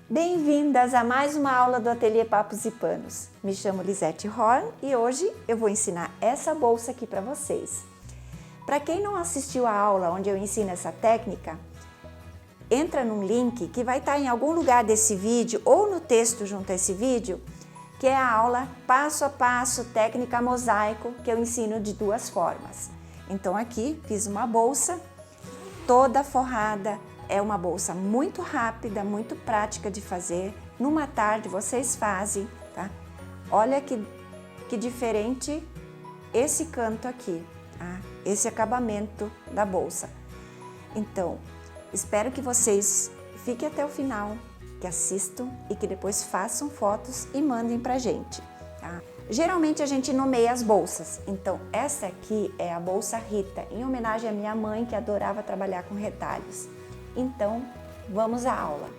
Bem-vindas a mais uma aula do Ateliê Papos e Panos. Me chamo Lisete Horn e hoje eu vou ensinar essa bolsa aqui para vocês. Para quem não assistiu a aula onde eu ensino essa técnica, entra num link que vai estar em algum lugar desse vídeo ou no texto junto a esse vídeo, que é a aula passo a passo técnica mosaico que eu ensino de duas formas. Então aqui fiz uma bolsa toda forrada. É uma bolsa muito rápida, muito prática de fazer. Numa tarde vocês fazem, tá? Olha que diferente esse canto aqui, tá? Esse acabamento da bolsa. Então, espero que vocês fiquem até o final, que assistam e que depois façam fotos e mandem pra gente, tá? Geralmente a gente nomeia as bolsas, então essa aqui é a bolsa Rita, em homenagem à minha mãe que adorava trabalhar com retalhos. Então, vamos à aula.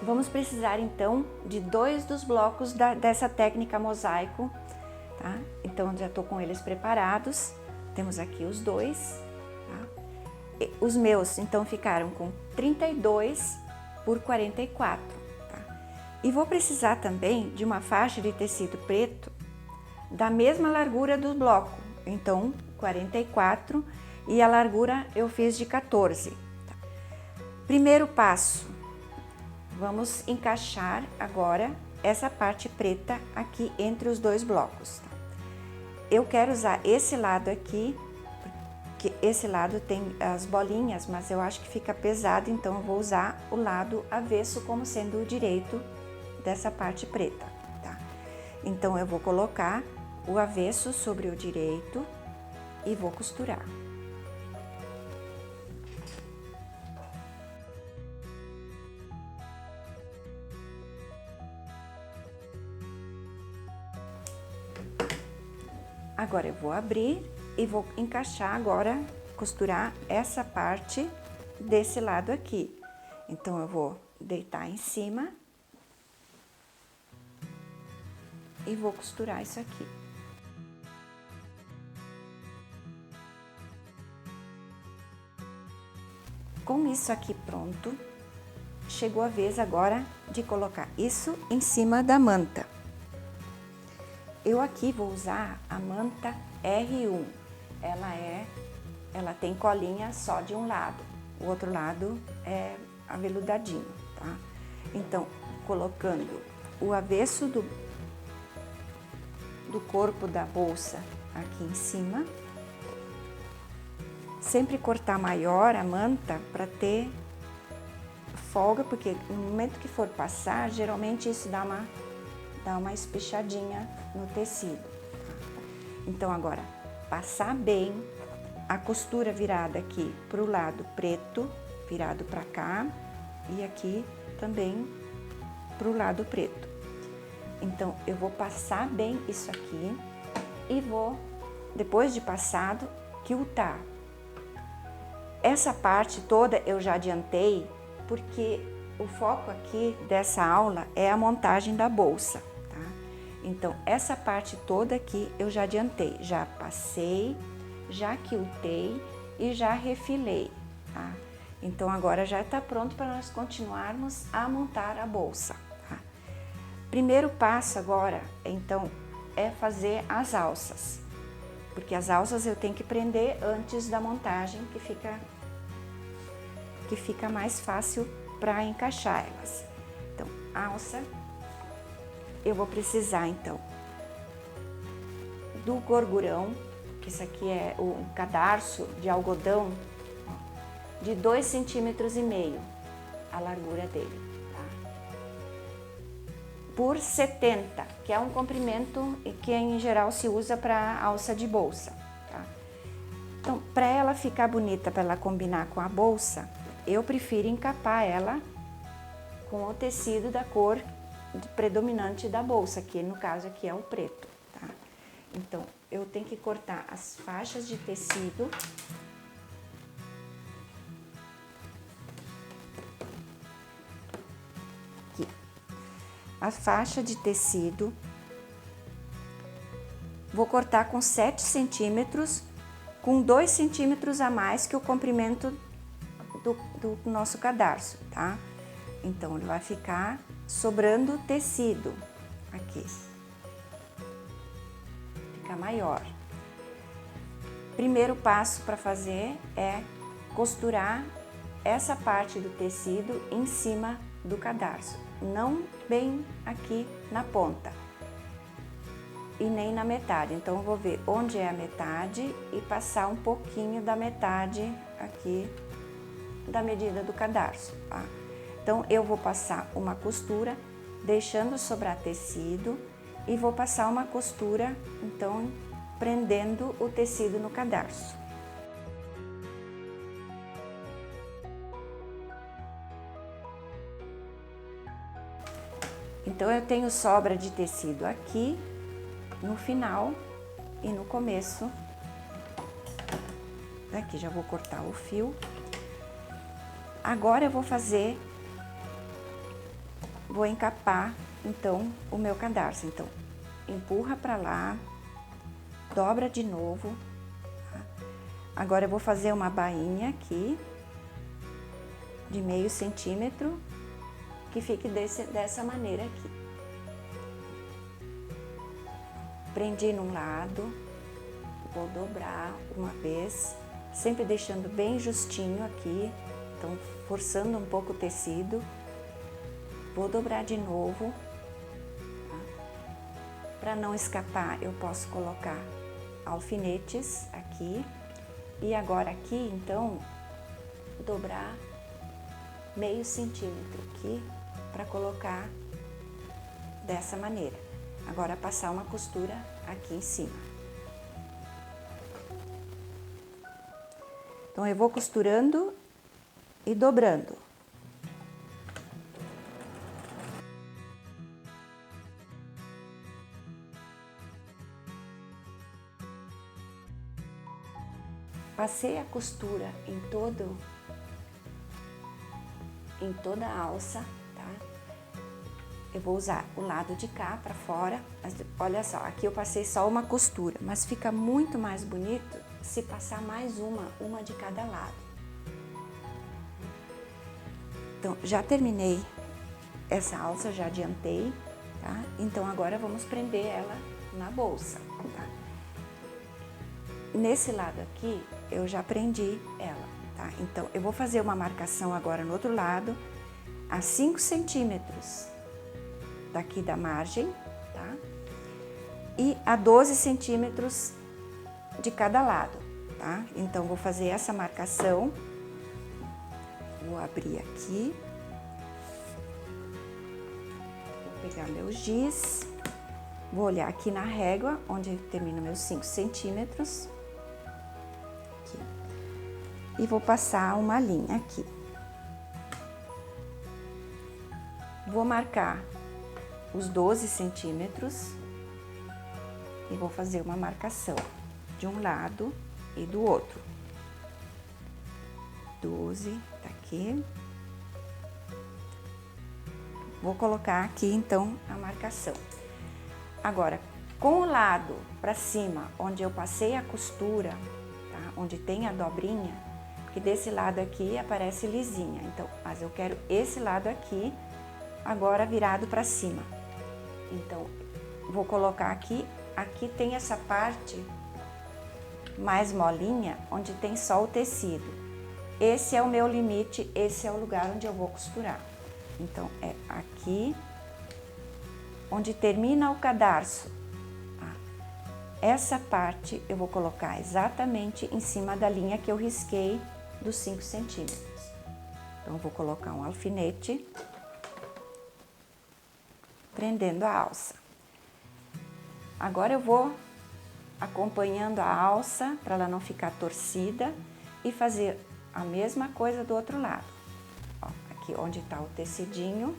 Vamos precisar então de dois dos blocos dessa técnica mosaico, tá? Então, já estou com eles preparados. Temos aqui os dois, tá? Os meus, então, ficaram com 32 por 44, tá? E vou precisar também de uma faixa de tecido preto da mesma largura do bloco, então, 44. E a largura eu fiz de 14. Tá? Primeiro passo, vamos encaixar agora essa parte preta aqui entre os dois blocos. Tá? Eu quero usar esse lado aqui, porque esse lado tem as bolinhas, mas eu acho que fica pesado, então eu vou usar o lado avesso como sendo o direito dessa parte preta. Tá? Então eu vou colocar o avesso sobre o direito e vou costurar. Agora eu vou abrir e vou encaixar agora, costurar essa parte desse lado aqui. Então eu vou deitar em cima e vou costurar isso aqui. Com isso aqui pronto, chegou a vez agora de colocar isso em cima da manta. Eu aqui vou usar a manta R1, ela tem colinha só de um lado, o outro lado é aveludadinho, tá? Então, colocando o avesso do corpo da bolsa aqui em cima, sempre cortar maior a manta para ter folga, porque no momento que for passar, geralmente isso dá uma espichadinha no tecido. Então agora, passar bem a costura virada aqui para o lado preto, virado para cá, e aqui também para o lado preto. Então eu vou passar bem isso aqui e vou, depois de passado, quiltar. Essa parte toda eu já adiantei, porque o foco aqui dessa aula é a montagem da bolsa, tá? Então, essa parte toda aqui eu já adiantei, já passei, já quiltei e já refilei, tá? Então, agora já está pronto para nós continuarmos a montar a bolsa, tá? Primeiro passo agora, então, é fazer as alças, porque as alças eu tenho que prender antes da montagem, que fica mais fácil para encaixar elas. Então, alça, eu vou precisar então do gorgurão, que isso aqui é um cadarço de algodão, ó, de 2,5 cm a largura dele, tá? Por 70, que é um comprimento que em geral se usa para alça de bolsa, tá? Então, para ela ficar bonita, para ela combinar com a bolsa, eu prefiro encapar ela com o tecido da cor predominante da bolsa, que no caso aqui é o preto, tá? Então, eu tenho que cortar as faixas de tecido aqui. A faixa de tecido, vou cortar com 7 centímetros, com 2 centímetros a mais que o comprimento do nosso cadarço, tá? Então, ele vai ficar sobrando tecido aqui. Fica maior. Primeiro passo para fazer é costurar essa parte do tecido em cima do cadarço, não bem aqui na ponta e nem na metade. Então, eu vou ver onde é a metade e passar um pouquinho da metade aqui da medida do cadarço, tá? Então, eu vou passar uma costura, deixando sobrar tecido, e vou passar uma costura, então, prendendo o tecido no cadarço. Então, eu tenho sobra de tecido aqui, no final e no começo. Daqui já vou cortar o fio. Agora eu vou encapar, então, o meu cadarço. Então, empurra pra lá, dobra de novo. Tá? Agora eu vou fazer uma bainha aqui, de meio centímetro, que fique dessa maneira aqui. Prendi num lado, vou dobrar uma vez, sempre deixando bem justinho aqui, então forçando um pouco o tecido. Vou dobrar de novo, tá? Para não escapar, eu posso colocar alfinetes aqui. E agora aqui, então, dobrar meio centímetro aqui para colocar dessa maneira. Agora, passar uma costura aqui em cima. Então, eu vou costurando e dobrando. Passei a costura em toda a alça, tá? Eu vou usar o lado de cá para fora. Olha só, aqui eu passei só uma costura, mas fica muito mais bonito se passar mais uma de cada lado. Então, já terminei essa alça, já adiantei, tá? Então, agora vamos prender ela na bolsa, tá? Nesse lado aqui, eu já prendi ela, tá? Então, eu vou fazer uma marcação agora no outro lado, a 5 centímetros daqui da margem, tá? E a 12 centímetros de cada lado, tá? Então, vou fazer essa marcação, vou abrir aqui, vou pegar meu giz, vou olhar aqui na régua, onde termina meus 5 centímetros, aqui, e vou passar uma linha aqui. Vou marcar os 12 centímetros e vou fazer uma marcação de um lado e do outro. 12, tá aqui. Vou colocar aqui, então, a marcação. Agora, com o lado para cima, onde eu passei a costura, tá? Onde tem a dobrinha, porque desse lado aqui aparece lisinha. Então, mas eu quero esse lado aqui, agora virado para cima. Então, vou colocar aqui, aqui tem essa parte mais molinha, onde tem só o tecido. Esse é o meu limite, esse é o lugar onde eu vou costurar. Então, é aqui, onde termina o cadarço. Essa parte eu vou colocar exatamente em cima da linha que eu risquei dos 5 centímetros. Então, eu vou colocar um alfinete, prendendo a alça. Agora eu vou acompanhando a alça para ela não ficar torcida e fazer a mesma coisa do outro lado. Ó, aqui onde está o tecidinho,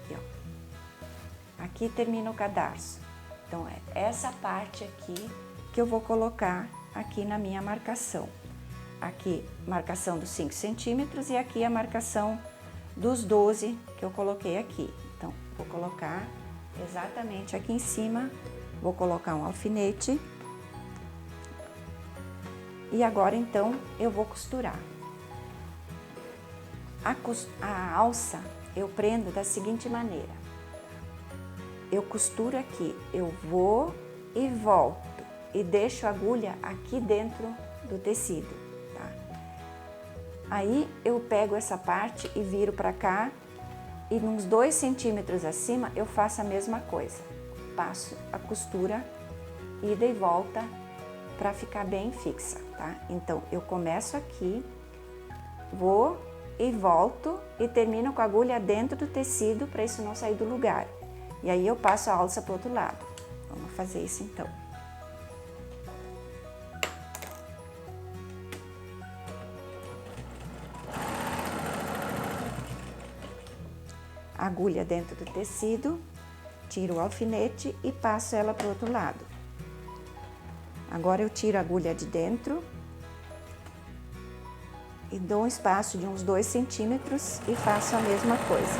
aqui, ó. Aqui termina o cadarço. Então, é essa parte aqui que eu vou colocar aqui na minha marcação. Aqui, marcação dos 5 centímetros e aqui a marcação dos 12 que eu coloquei aqui. Então, vou colocar exatamente aqui em cima, vou colocar um alfinete. E agora, então, eu vou costurar. A alça eu prendo da seguinte maneira. Eu costuro aqui, eu vou e volto e deixo a agulha aqui dentro do tecido, tá? Aí eu pego essa parte e viro para cá e uns 2 centímetros acima eu faço a mesma coisa. Passo a costura, ida e volta, para ficar bem fixa, tá? Então, eu começo aqui, vou e volto e termino com a agulha dentro do tecido para isso não sair do lugar. E aí eu passo a alça pro outro lado. Vamos fazer isso então. Agulha dentro do tecido, tiro o alfinete e passo ela pro outro lado. Agora eu tiro a agulha de dentro e dou um espaço de uns 2 centímetros e faço a mesma coisa.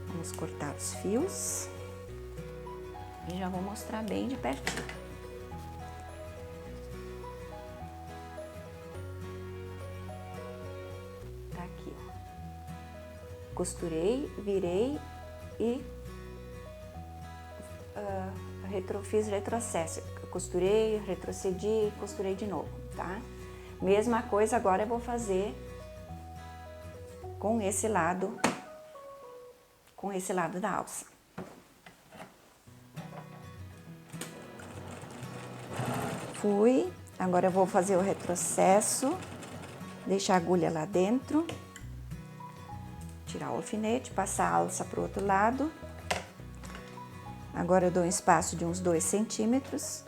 Vamos cortar os fios e já vou mostrar bem de pertinho. Tá aqui, ó. Costurei, virei e fiz retrocesso. Costurei, retrocedi, costurei de novo, tá? Mesma coisa agora eu vou fazer com esse lado da alça. Fui, agora eu vou fazer o retrocesso, deixar a agulha lá dentro, tirar o alfinete, passar a alça pro outro lado. Agora eu dou um espaço de uns 2 centímetros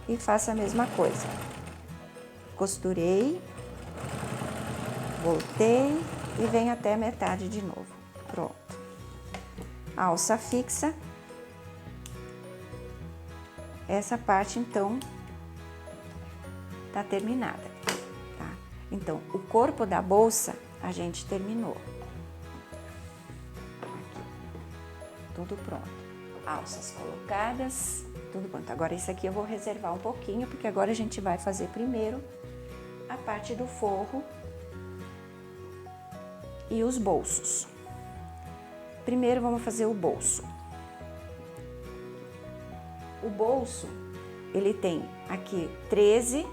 e faço a mesma coisa. Costurei, voltei e venho até a metade de novo. Pronto. Alça fixa. Essa parte, então, tá terminada, tá? Então, o corpo da bolsa a gente terminou. Aqui, tudo pronto. Alças colocadas, tudo pronto. Agora isso aqui eu vou reservar um pouquinho, porque agora a gente vai fazer primeiro a parte do forro e os bolsos. Primeiro vamos fazer o bolso. O bolso, ele tem aqui 13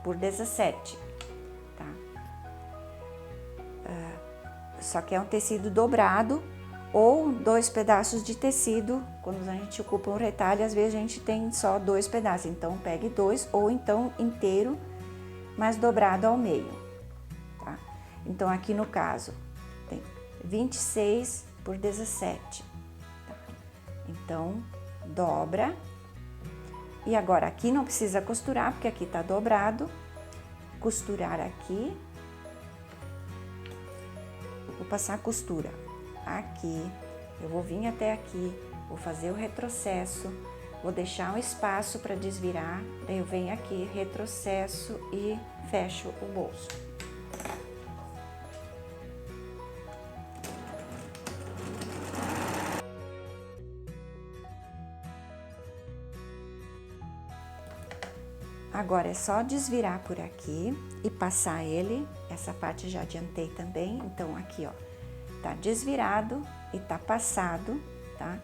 por 17, tá? Só que é um tecido dobrado, ou 2 pedaços de tecido. Quando a gente ocupa um retalho, às vezes a gente tem só 2 pedaços, então pegue 2, ou então inteiro, mas dobrado ao meio, tá? Então aqui no caso tem 26 por 17, tá? Então dobra, e agora aqui não precisa costurar, porque aqui tá dobrado. Costurar aqui, vou passar a costura aqui, eu vou vir até aqui, vou fazer o retrocesso, vou deixar um espaço para desvirar, daí eu venho aqui, retrocesso e fecho o bolso. Agora é só desvirar por aqui e passar ele, essa parte já adiantei também, então aqui, ó, tá desvirado e tá passado, tá?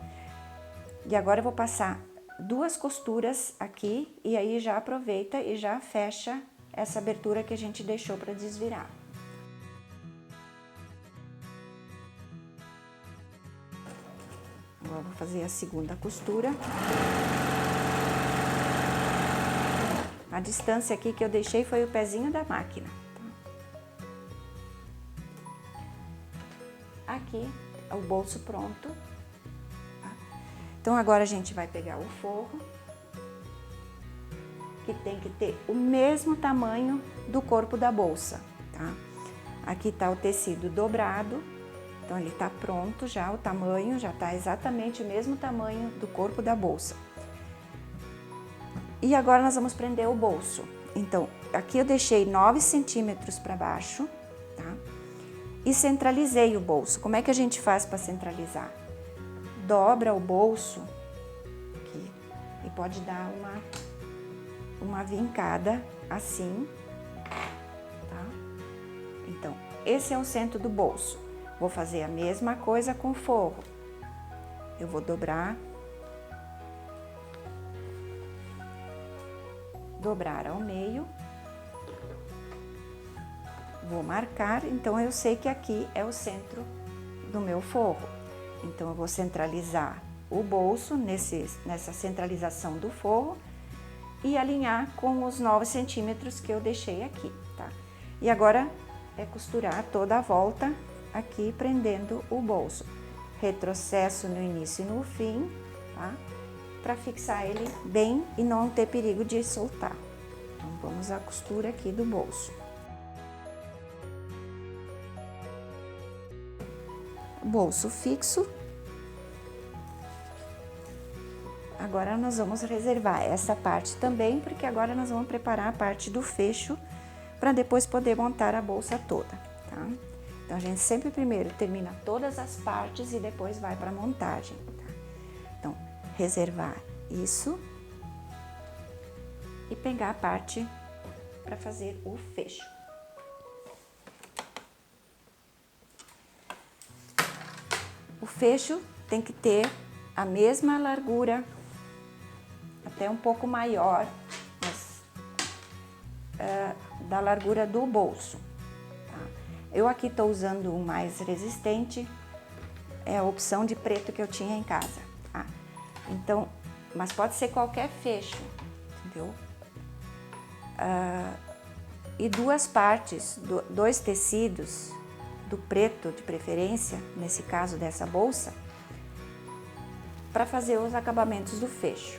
E agora eu vou passar 2 costuras aqui e aí já aproveita e já fecha essa abertura que a gente deixou para desvirar. Agora eu vou fazer a segunda costura. A distância aqui que eu deixei foi o pezinho da máquina. Aqui é o bolso pronto, tá? Então agora a gente vai pegar o forro, que tem que ter o mesmo tamanho do corpo da bolsa, tá? Aqui tá o tecido dobrado, então ele tá pronto já, o tamanho já tá exatamente o mesmo tamanho do corpo da bolsa. E agora nós vamos prender o bolso. Então, aqui eu deixei 9 centímetros para baixo, tá? E centralizei o bolso. Como é que a gente faz para centralizar? Dobra o bolso aqui e pode dar uma vincada assim, tá? Então, esse é o centro do bolso. Vou fazer a mesma coisa com o forro. Eu vou dobrar ao meio. Vou marcar, então eu sei que aqui é o centro do meu forro. Então, eu vou centralizar o bolso nessa centralização do forro e alinhar com os 9 centímetros que eu deixei aqui, tá? E agora é costurar toda a volta aqui, prendendo o bolso. Retrocesso no início e no fim, tá? Para fixar ele bem e não ter perigo de soltar. Então, vamos à costura aqui do bolso. Bolso fixo. Agora nós vamos reservar essa parte também, porque agora nós vamos preparar a parte do fecho para depois poder montar a bolsa toda, tá? Então, a gente sempre primeiro termina todas as partes e depois vai para a montagem, tá? Então, reservar isso e pegar a parte para fazer o fecho. O fecho tem que ter a mesma largura, até um pouco maior, mas, da largura do bolso, tá? Eu aqui estou usando um mais resistente, é a opção de preto que eu tinha em casa, tá? Então, mas pode ser qualquer fecho, entendeu? E duas partes, dois tecidos, do preto de preferência, nesse caso dessa bolsa, para fazer os acabamentos do fecho.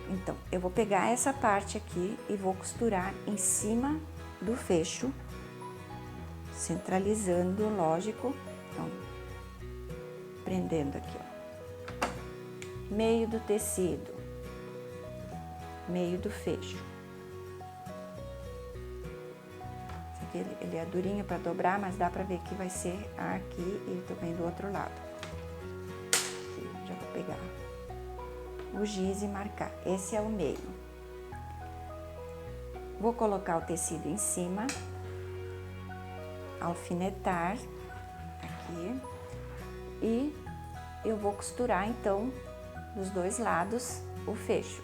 Então, eu vou pegar essa parte aqui e vou costurar em cima do fecho, centralizando, lógico. Então, prendendo aqui, ó, meio do tecido, meio do fecho. Esse aqui ele é durinho para dobrar, mas dá para ver que vai ser aqui e também do outro lado. Aqui, já vou pegar o giz e marcar. Esse é o meio. Vou colocar o tecido em cima, alfinetar aqui e eu vou costurar então dos dois lados o fecho.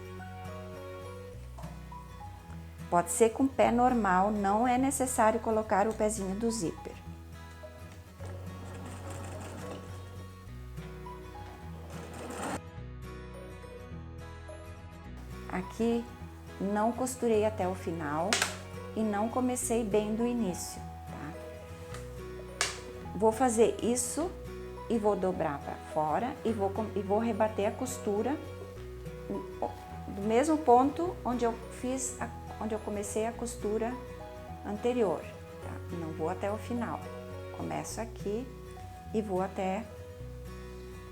Pode ser com pé normal, não é necessário colocar o pezinho do zíper. Aqui não costurei até o final e não comecei bem do início, tá? Vou fazer isso e vou dobrar para fora e vou rebater a costura do mesmo ponto onde eu comecei a costura anterior, tá? Não vou até o final. Começo aqui e vou até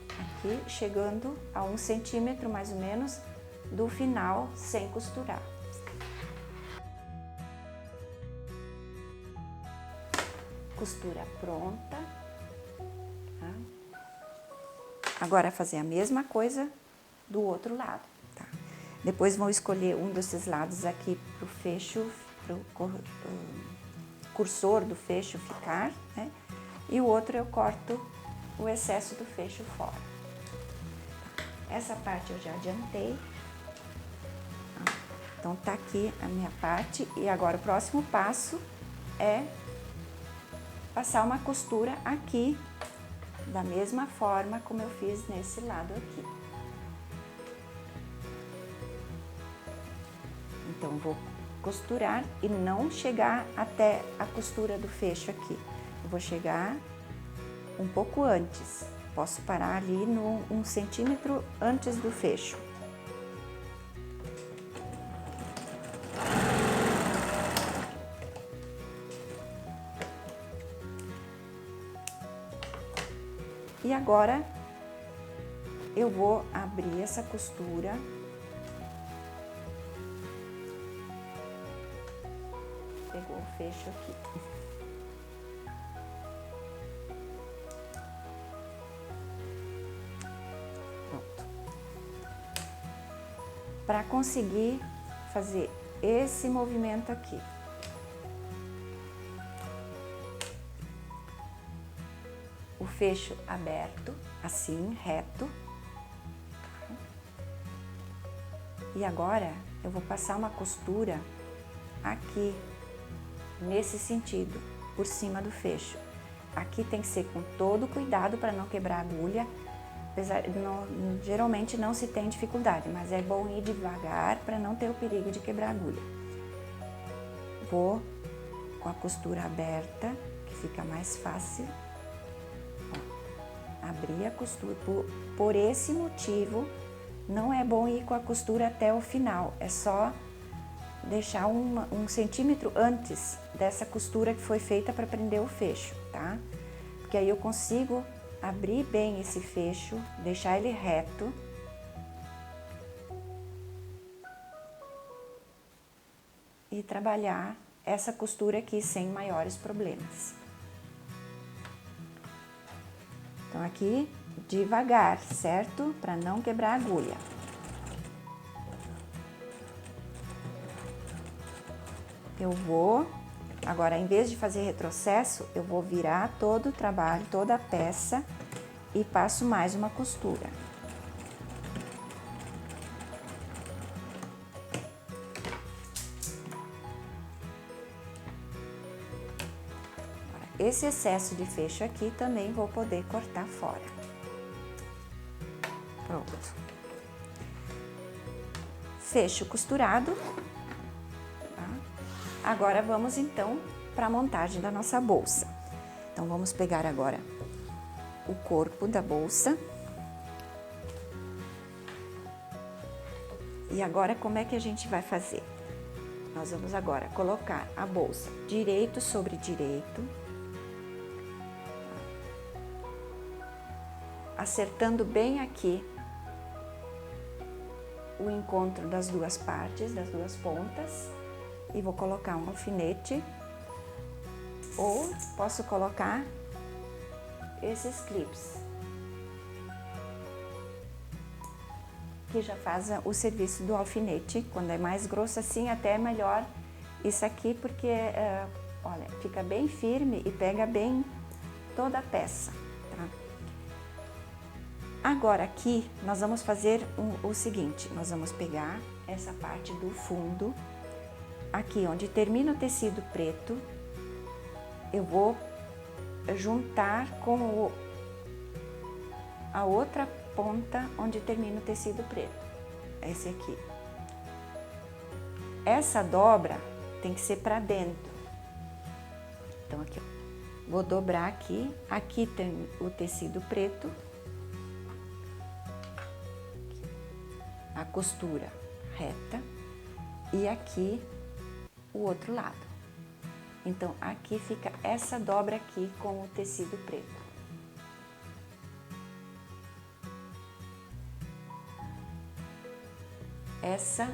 aqui, chegando a 1 centímetro mais ou menos do final, sem costurar. Costura pronta, tá? Agora fazer a mesma coisa do outro lado, tá? Depois vou escolher um desses lados aqui pro fecho, pro cursor do fecho ficar, né? E o outro eu corto o excesso do fecho fora. Essa parte eu já adiantei. Então, tá aqui a minha parte e agora o próximo passo é passar uma costura aqui, da mesma forma como eu fiz nesse lado aqui. Então, vou costurar e não chegar até a costura do fecho aqui. Eu vou chegar um pouco antes. Posso parar ali no 1 centímetro antes do fecho. E agora, eu vou abrir essa costura. Pegou o fecho aqui. Pronto. Para conseguir fazer esse movimento aqui. O fecho aberto, assim, reto. E agora eu vou passar uma costura aqui, nesse sentido, por cima do fecho. Aqui tem que ser com todo cuidado para não quebrar a agulha. Apesar, geralmente não se tem dificuldade, mas é bom ir devagar para não ter o perigo de quebrar a agulha. Vou com a costura aberta, que fica mais fácil. Ó, abrir a costura. Por esse motivo, não é bom ir com a costura até o final. É só deixar um centímetro antes dessa costura que foi feita para prender o fecho, tá? Porque aí eu consigo abrir bem esse fecho, deixar ele reto. E trabalhar essa costura aqui sem maiores problemas. Então aqui devagar, certo? Para não quebrar a agulha. Eu vou, agora em vez de fazer retrocesso, eu vou virar todo o trabalho, toda a peça e passo mais uma costura. Esse excesso de fecho aqui também vou poder cortar fora. Pronto. Fecho costurado. Tá? Agora vamos então para a montagem da nossa bolsa. Então vamos pegar agora o corpo da bolsa. E agora como é que a gente vai fazer? Nós vamos agora colocar a bolsa direito sobre direito, acertando bem aqui o encontro das duas partes, das duas pontas, e vou colocar um alfinete, ou posso colocar esses clips, que já faz o serviço do alfinete. Quando é mais grosso assim, até é melhor isso aqui, porque, olha, fica bem firme e pega bem toda a peça, tá? Agora aqui, nós vamos fazer o seguinte, nós vamos pegar essa parte do fundo, aqui onde termina o tecido preto, eu vou juntar com a outra ponta onde termina o tecido preto, esse aqui. Essa dobra tem que ser para dentro. Então aqui, ó, vou dobrar aqui, aqui tem o tecido preto, a costura reta e aqui o outro lado. Então aqui fica essa dobra aqui com o tecido preto. Essa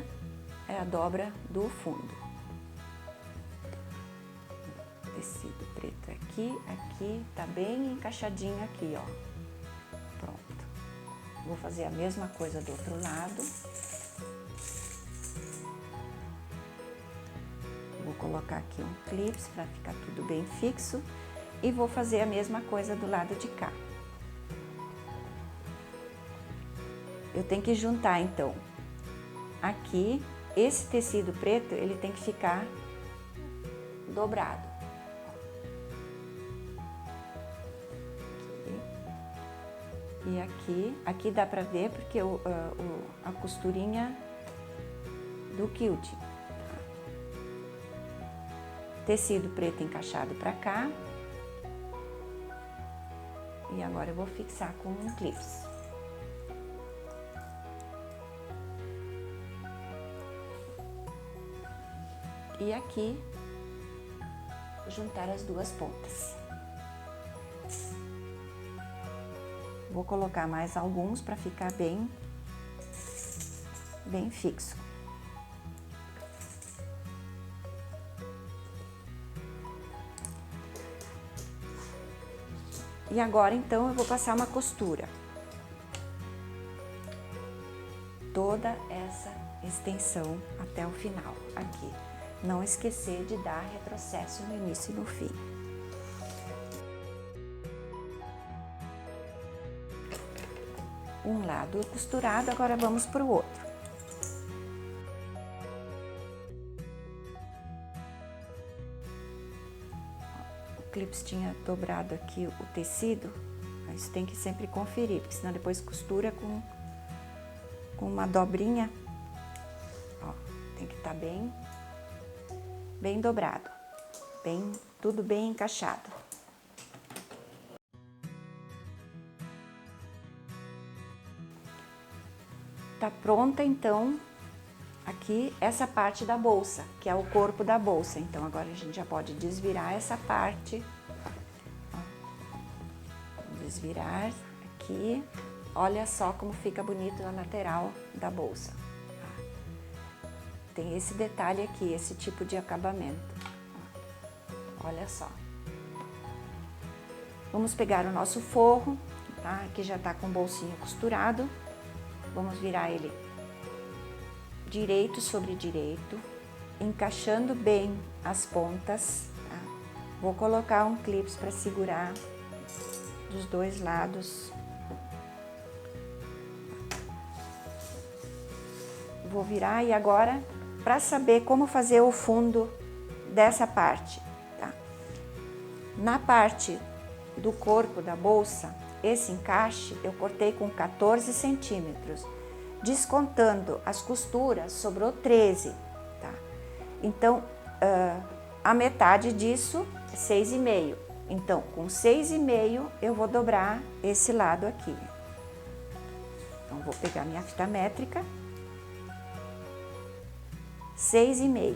é a dobra do fundo. Tecido preto aqui, aqui, tá bem encaixadinho aqui, ó. Pronto. Vou fazer a mesma coisa do outro lado. Vou colocar aqui um clips para ficar tudo bem fixo e vou fazer a mesma coisa do lado de cá. Eu tenho que juntar então aqui, esse tecido preto, ele tem que ficar dobrado. E aqui dá pra ver porque a costurinha do quilt. Tecido preto encaixado pra cá. E agora eu vou fixar com um clips. E aqui, juntar as duas pontas. Vou colocar mais alguns para ficar bem fixo. E agora, então, eu vou passar uma costura. Toda essa extensão até o final aqui. Não esquecer de dar retrocesso no início e no fim. Um lado costurado, agora vamos para o outro. O clips tinha dobrado aqui o tecido, mas tem que sempre conferir, porque senão depois costura com uma dobrinha. Ó, tem que estar bem dobrado, tudo bem encaixado. Tá pronta, então, aqui essa parte da bolsa, que é o corpo da bolsa. Então, agora a gente já pode desvirar essa parte. Ó, desvirar aqui. Olha só como fica bonito na lateral da bolsa. Tem esse detalhe aqui, esse tipo de acabamento. Olha só. Vamos pegar o nosso forro, tá? Aqui já tá com o bolsinho costurado. Vamos virar ele direito sobre direito, encaixando bem as pontas, tá? Vou colocar um clips para segurar dos dois lados. Vou virar e agora, para saber como fazer o fundo dessa parte, tá? Na parte do corpo da bolsa, esse encaixe eu cortei com 14 centímetros, descontando as costuras, sobrou 13, tá? Então, a metade disso é 6,5. Então, com 6,5 eu vou dobrar esse lado aqui. Então, vou pegar minha fita métrica, 6,5.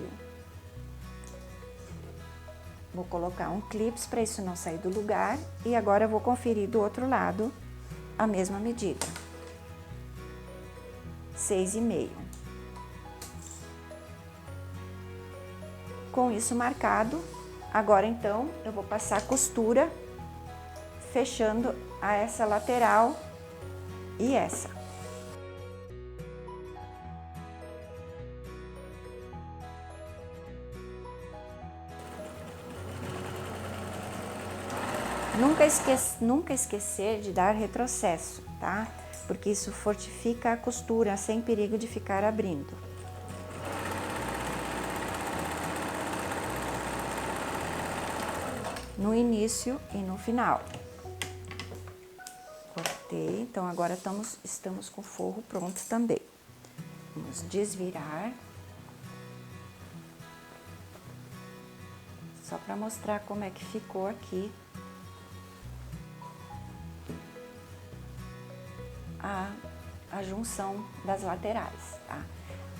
Vou colocar um clips para isso não sair do lugar e agora eu vou conferir do outro lado a mesma medida. 6,5. Com isso marcado, agora então eu vou passar a costura fechando a essa lateral e essa. Nunca esquecer de dar retrocesso, tá? Porque isso fortifica a costura sem perigo de ficar abrindo. No início e no final. Cortei, então agora estamos com o forro pronto também. Vamos desvirar. Só para mostrar como é que ficou aqui a junção das laterais, tá?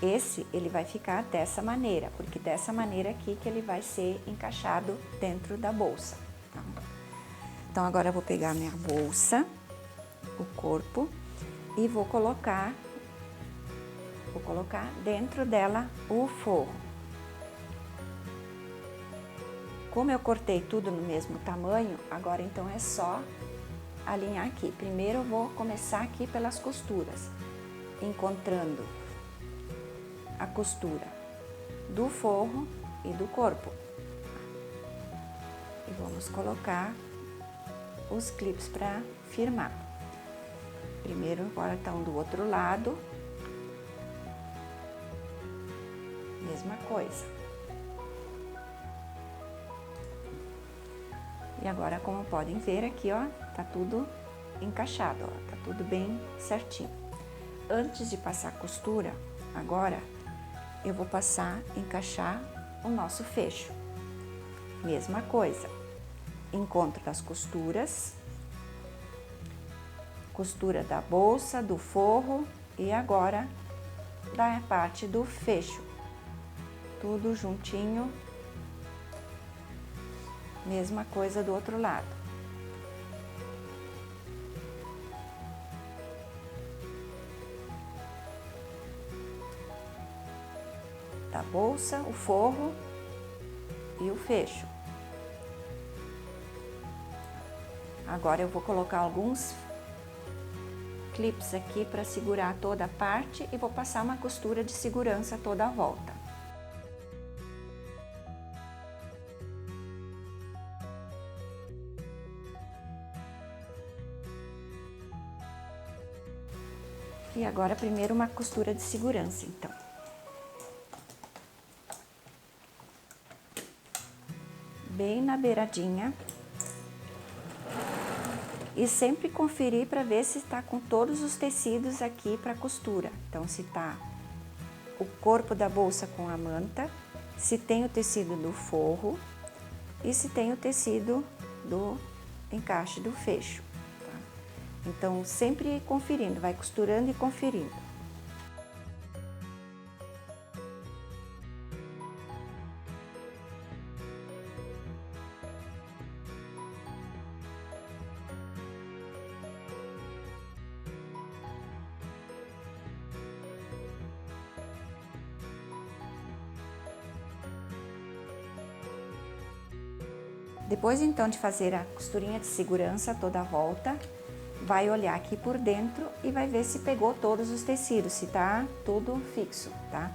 Esse, ele vai ficar dessa maneira, porque dessa maneira aqui que ele vai ser encaixado dentro da bolsa, tá? Então, agora eu vou pegar minha bolsa, o corpo, e vou colocar dentro dela o forro. Como eu cortei tudo no mesmo tamanho, agora então é só alinhar aqui. Primeiro eu vou começar aqui pelas costuras, encontrando a costura do forro e do corpo. E vamos colocar os clips para firmar. Primeiro, agora estão do outro lado. Mesma coisa. E agora, como podem ver aqui, ó, tá tudo encaixado, ó, tá tudo bem certinho. Antes de passar a costura, agora eu vou encaixar o nosso fecho. Mesma coisa, encontro das costuras, costura da bolsa, do forro e agora da parte do fecho. Tudo juntinho. Mesma coisa do outro lado. Da bolsa, o forro e o fecho. Agora eu vou colocar alguns clips aqui para segurar toda a parte e vou passar uma costura de segurança toda a volta. E agora, primeiro, uma costura de segurança, então. Bem na beiradinha. E sempre conferir para ver se está com todos os tecidos aqui para costura. Então, se tá o corpo da bolsa com a manta, se tem o tecido do forro e se tem o tecido do encaixe do fecho. Então, sempre conferindo, vai costurando e conferindo. Depois, então, de fazer a costurinha de segurança toda a volta, vai olhar aqui por dentro e vai ver se pegou todos os tecidos, se tá tudo fixo, tá?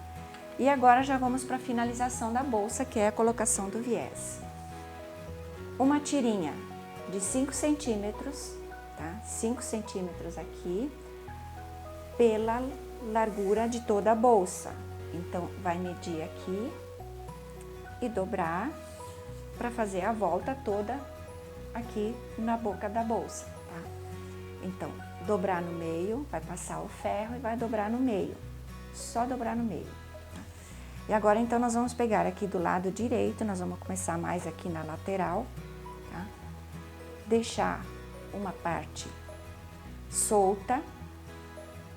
E agora já vamos para a finalização da bolsa, que é a colocação do viés. Uma tirinha de 5 centímetros, tá? 5 centímetros aqui, pela largura de toda a bolsa. Então, vai medir aqui e dobrar para fazer a volta toda aqui na boca da bolsa, tá? Então, dobrar no meio, vai passar o ferro e vai dobrar no meio, só dobrar no meio, tá? E agora, então, nós vamos pegar aqui do lado direito, nós vamos começar mais aqui na lateral, tá? Deixar uma parte solta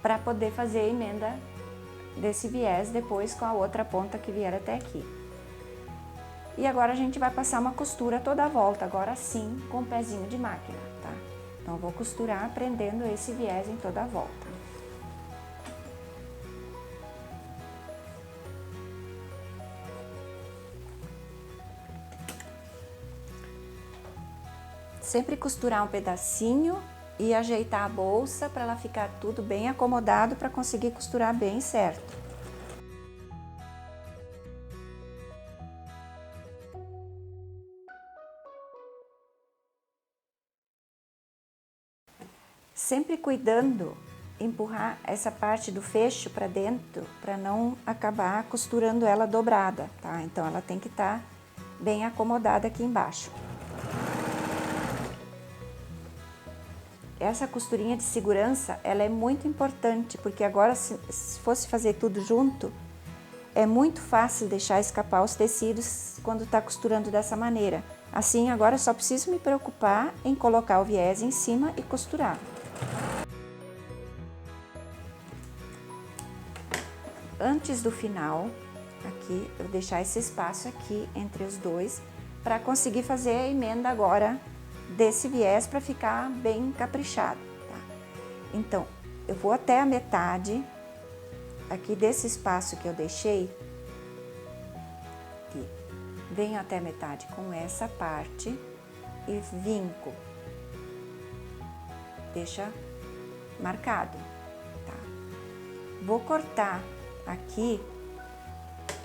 para poder fazer a emenda desse viés depois com a outra ponta que vier até aqui. E agora a gente vai passar uma costura toda a volta, agora sim, com o pezinho de máquina, tá? Então, eu vou costurar prendendo esse viés em toda a volta. Sempre costurar um pedacinho e ajeitar a bolsa para ela ficar tudo bem acomodado para conseguir costurar bem certo. Sempre cuidando, empurrar essa parte do fecho para dentro, para não acabar costurando ela dobrada, tá? Então, ela tem que estar bem acomodada aqui embaixo. Essa costurinha de segurança, ela é muito importante, porque agora, se fosse fazer tudo junto, é muito fácil deixar escapar os tecidos quando tá costurando dessa maneira. Assim, agora eu só preciso me preocupar em colocar o viés em cima e costurar. Antes do final, aqui, eu deixar esse espaço aqui entre os dois, para conseguir fazer a emenda agora desse viés para ficar bem caprichado, tá? Então, eu vou até a metade aqui desse espaço que eu deixei, aqui. Venho até a metade com essa parte e vinco, deixa marcado, tá? Vou cortar aqui,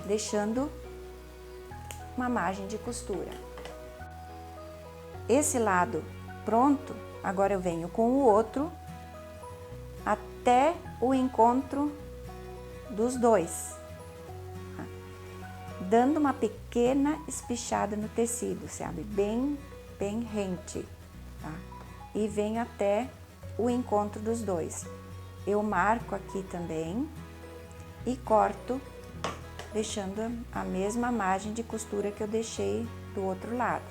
deixando uma margem de costura. Esse lado pronto, agora eu venho com o outro até o encontro dos dois, tá? Dando uma pequena espichada no tecido, sabe? Bem rente, tá? E venho até o encontro dos dois. Eu marco aqui também e corto, deixando a mesma margem de costura que eu deixei do outro lado.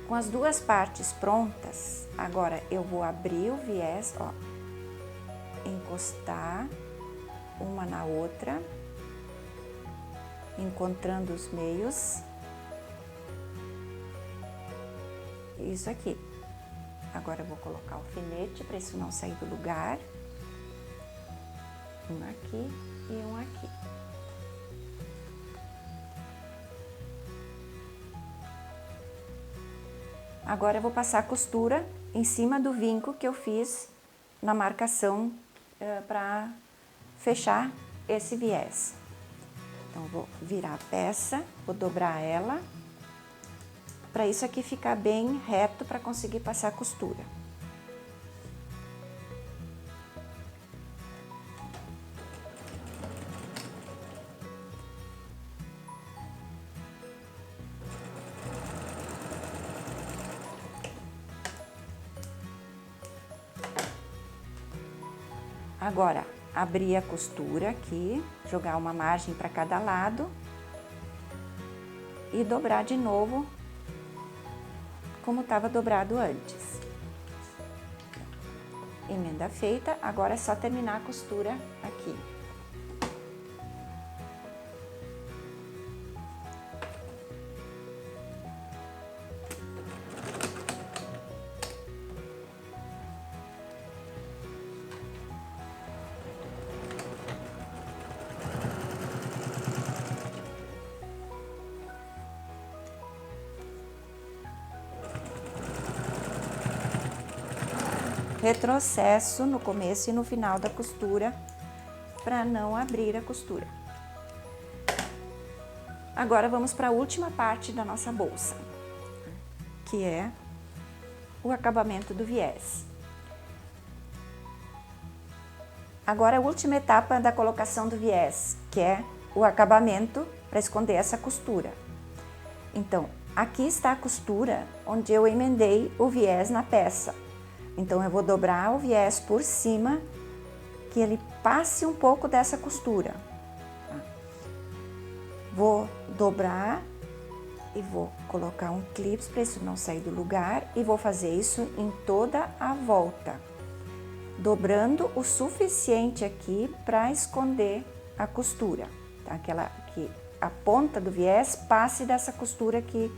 Com as duas partes prontas, agora eu vou abrir o viés, ó, encostar uma na outra, encontrando os meios. Isso aqui. Agora eu vou colocar o alfinete para isso não sair do lugar. Um aqui e um aqui. Agora eu vou passar a costura em cima do vinco que eu fiz na marcação para fechar esse viés. Então, vou virar a peça, vou dobrar ela, para isso aqui ficar bem reto para conseguir passar a costura. Agora, abrir a costura aqui, jogar uma margem para cada lado e dobrar de novo como estava dobrado antes. Emenda feita, agora é só terminar a costura aqui. Retrocesso no começo e no final da costura para não abrir a costura. Agora vamos para a última parte da nossa bolsa, que é o acabamento do viés. Agora a última etapa da colocação do viés, que é o acabamento para esconder essa costura. Então, aqui está a costura onde eu emendei o viés na peça. Então, eu vou dobrar o viés por cima, que ele passe um pouco dessa costura. Tá? Vou dobrar e vou colocar um clipe para isso não sair do lugar e vou fazer isso em toda a volta, dobrando o suficiente aqui para esconder a costura, tá? Que a ponta do viés passe dessa costura que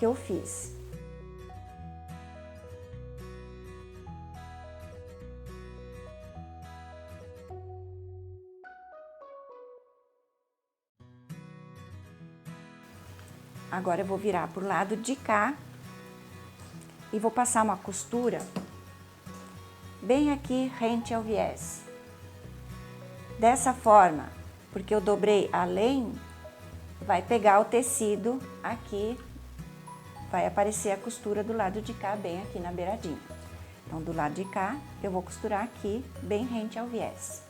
eu fiz. Agora eu vou virar pro lado de cá e vou passar uma costura bem aqui rente ao viés. Dessa forma, porque eu dobrei além, vai pegar o tecido aqui, vai aparecer a costura do lado de cá, bem aqui na beiradinha. Então, do lado de cá, eu vou costurar aqui, bem rente ao viés.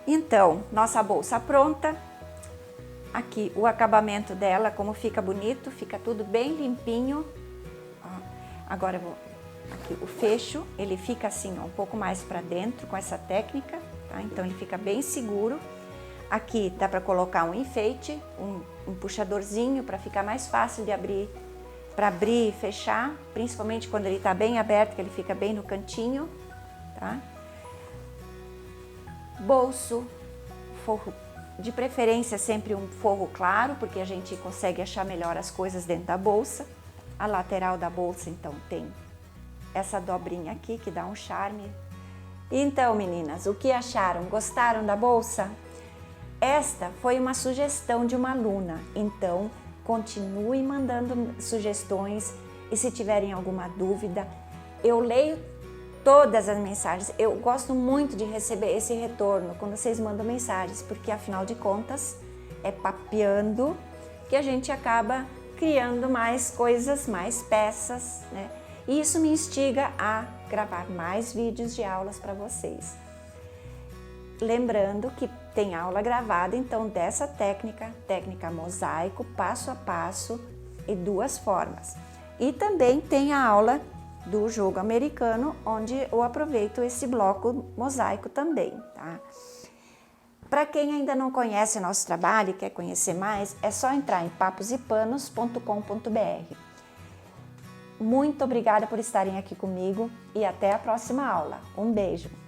Então, nossa bolsa pronta. Aqui o acabamento dela, como fica bonito, fica tudo bem limpinho. Ó, agora eu vou aqui o fecho, ele fica assim, ó, um pouco mais para dentro com essa técnica, tá? Então ele fica bem seguro. Aqui dá para colocar um enfeite, um puxadorzinho para ficar mais fácil de abrir, para abrir e fechar, principalmente quando ele está bem aberto, que ele fica bem no cantinho, tá? Bolso, forro, de preferência sempre um forro claro, porque a gente consegue achar melhor as coisas dentro da bolsa. A lateral da bolsa, então, tem essa dobrinha aqui, que dá um charme. Então, meninas, o que acharam? Gostaram da bolsa? Esta foi uma sugestão de uma aluna, então continue mandando sugestões e se tiverem alguma dúvida, eu leio todas as mensagens. Eu gosto muito de receber esse retorno quando vocês mandam mensagens, porque afinal de contas é papeando que a gente acaba criando mais coisas, mais peças, né? E isso me instiga a gravar mais vídeos de aulas para vocês. Lembrando que tem aula gravada, então, dessa técnica mosaico, passo a passo e 2 formas. E também tem a aula do jogo americano, onde eu aproveito esse bloco mosaico também, tá? Para quem ainda não conhece nosso trabalho e quer conhecer mais, é só entrar em paposepanos.com.br. Muito obrigada por estarem aqui comigo e até a próxima aula. Um beijo!